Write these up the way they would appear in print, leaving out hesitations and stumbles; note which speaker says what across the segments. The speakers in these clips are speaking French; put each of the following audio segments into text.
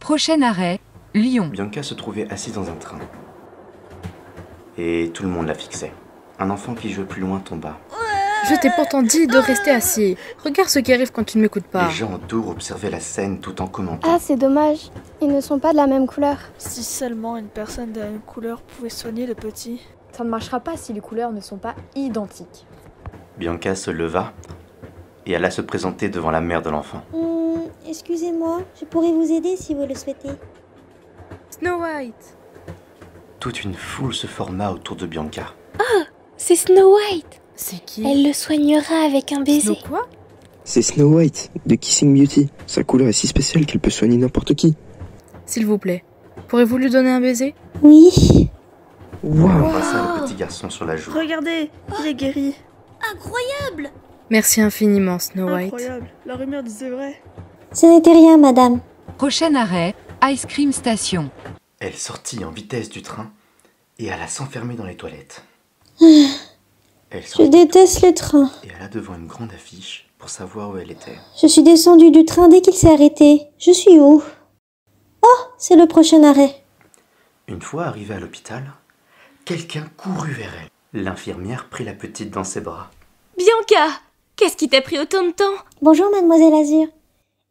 Speaker 1: Prochain arrêt, Lyon.
Speaker 2: Bianca se trouvait assise dans un train. Et tout le monde la fixait. Un enfant qui jouait plus loin tomba.
Speaker 3: Je t'ai pourtant dit de rester assis. Regarde ce qui arrive quand tu ne m'écoutes pas.
Speaker 2: Les gens autour observaient la scène tout en commentant.
Speaker 4: Ah, c'est dommage. Ils ne sont pas de la même couleur.
Speaker 5: Si seulement une personne de la même couleur pouvait soigner le petit.
Speaker 6: Ça ne marchera pas si les couleurs ne sont pas identiques.
Speaker 2: Bianca se leva et alla se présenter devant la mère de l'enfant.
Speaker 7: Excusez-moi, je pourrais vous aider si vous le souhaitez.
Speaker 3: Snow White.
Speaker 2: Toute une foule se forma autour de Bianca.
Speaker 4: Ah, c'est Snow White.
Speaker 3: C'est qui?
Speaker 4: Elle le soignera avec un baiser.
Speaker 3: Snow quoi?
Speaker 8: C'est Snow White, de Kissing Beauty. Sa couleur est si spéciale qu'elle peut soigner n'importe qui.
Speaker 3: S'il vous plaît, pourrez-vous lui donner un baiser?
Speaker 7: Oui.
Speaker 8: Waouh!
Speaker 2: On passa le petit garçon sur la joue.
Speaker 5: Regardez, il est guéri.
Speaker 7: Incroyable!
Speaker 3: Merci infiniment, Snow White.
Speaker 5: Incroyable, la rumeur disait vrai.
Speaker 7: Ce n'était rien, madame.
Speaker 1: Prochain arrêt, Ice Cream Station.
Speaker 2: Elle sortit en vitesse du train et alla s'enfermer dans les toilettes. Elle
Speaker 7: Je
Speaker 2: sortit
Speaker 7: déteste le train.
Speaker 2: et alla devant une grande affiche pour savoir où elle était.
Speaker 7: Je suis descendue du train dès qu'il s'est arrêté. Je suis où? Oh, c'est le prochain arrêt.
Speaker 2: Une fois arrivée à l'hôpital, quelqu'un courut vers elle. L'infirmière prit la petite dans ses bras.
Speaker 9: Bianca, qu'est-ce qui t'a pris autant de temps?
Speaker 7: Bonjour, mademoiselle Azur.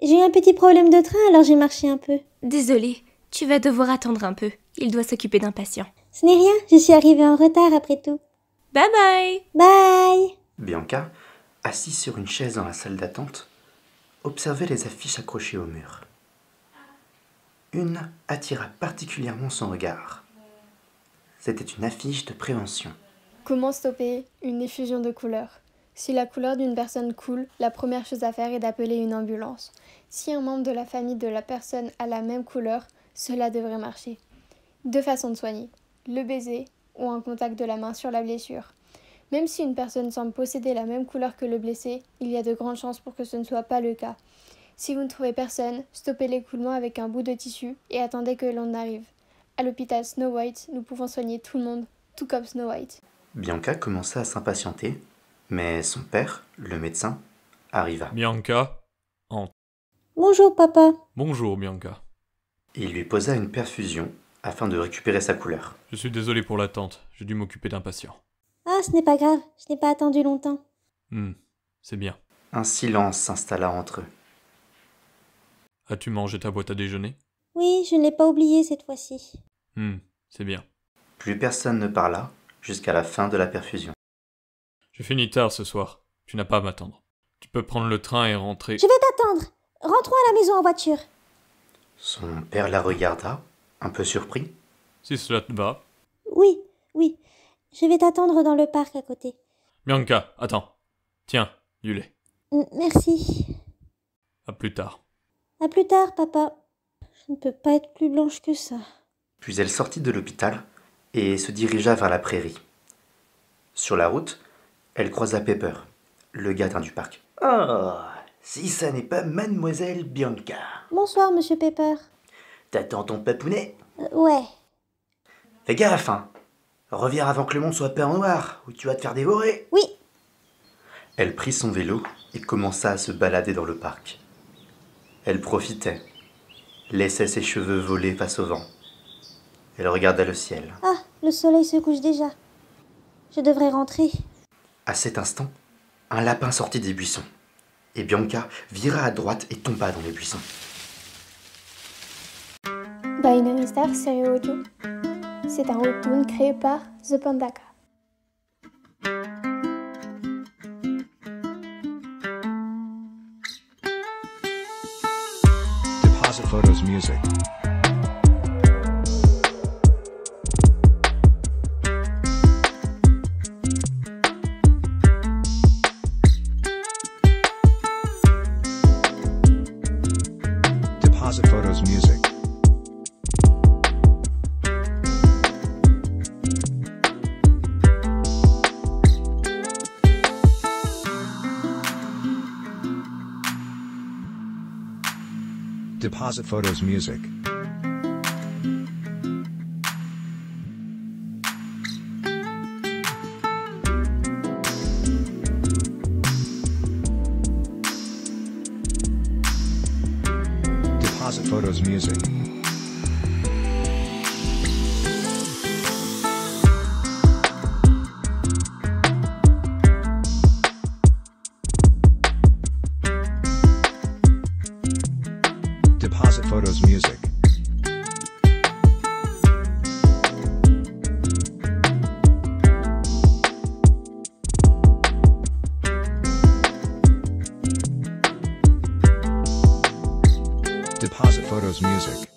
Speaker 7: J'ai eu un petit problème de train, alors j'ai marché un peu.
Speaker 9: Désolée, tu vas devoir attendre un peu. Il doit s'occuper d'un patient.
Speaker 7: Ce n'est rien, je suis arrivée en retard après tout.
Speaker 9: Bye bye.
Speaker 7: Bye!
Speaker 2: Bianca, assise sur une chaise dans la salle d'attente, observait les affiches accrochées au mur. Une attira particulièrement son regard. C'était une affiche de prévention.
Speaker 4: Comment stopper une effusion de couleurs? Si la couleur d'une personne coule, la première chose à faire est d'appeler une ambulance. Si un membre de la famille de la personne a la même couleur, cela devrait marcher. Deux façons de soigner, le baiser ou un contact de la main sur la blessure. Même si une personne semble posséder la même couleur que le blessé, il y a de grandes chances pour que ce ne soit pas le cas. Si vous ne trouvez personne, stoppez l'écoulement avec un bout de tissu et attendez que l'on arrive. À l'hôpital Snow White, nous pouvons soigner tout le monde, tout comme Snow White.
Speaker 2: Bianca commença à s'impatienter, mais son père, le médecin, arriva.
Speaker 10: Bianca,
Speaker 7: Bonjour, papa.
Speaker 10: bonjour Bianca.
Speaker 2: Il lui posa une perfusion afin de récupérer sa couleur.
Speaker 10: Je suis désolé pour l'attente, j'ai dû m'occuper d'un patient.
Speaker 7: Ah, ce n'est pas grave, je n'ai pas attendu longtemps.
Speaker 10: C'est bien.
Speaker 2: Un silence s'installa entre eux.
Speaker 10: As-tu mangé ta boîte à déjeuner?
Speaker 7: Oui, je ne l'ai pas oublié cette fois-ci.
Speaker 10: C'est bien.
Speaker 2: Plus personne ne parla jusqu'à la fin de la perfusion.
Speaker 10: J'ai fini tard ce soir, tu n'as pas à m'attendre. Tu peux prendre le train et rentrer.
Speaker 7: Je vais t'attendre. Rentrons à la maison en voiture.
Speaker 2: Son père la regarda, un peu surpris.
Speaker 10: Si cela te va.
Speaker 7: Oui, oui. Je vais t'attendre dans le parc à côté.
Speaker 10: Bianca, attends. Tiens, du lait.
Speaker 7: Merci.
Speaker 10: À plus tard.
Speaker 7: À plus tard, papa. Je ne peux pas être plus blanche que ça.
Speaker 2: Puis elle sortit de l'hôpital et se dirigea vers la prairie. Sur la route, elle croisa Pepper, le gardien du parc. « Oh, si ça n'est pas mademoiselle Bianca.
Speaker 7: Bonsoir, monsieur Pepper.
Speaker 2: T'attends ton papounet?
Speaker 7: Ouais.
Speaker 2: Fais gaffe, hein. Reviens avant que le monde soit peint en noir, ou tu vas te faire dévorer. »
Speaker 7: Oui.
Speaker 2: Elle prit son vélo et commença à se balader dans le parc. Elle profitait, laissait ses cheveux voler face au vent. Elle regarda le ciel.
Speaker 7: Ah, le soleil se couche déjà. Je devrais rentrer.
Speaker 2: À cet instant, un lapin sortit des buissons. Et Bianca vira à droite et tomba dans les buissons.
Speaker 4: Binary Star série audio. C'est un webtoon créé par The Pandaka.
Speaker 11: Deposit Photos Music. Deposit Photos Music. Deposit Photos Music. Deposit Photos Music. Deposit Photos Music.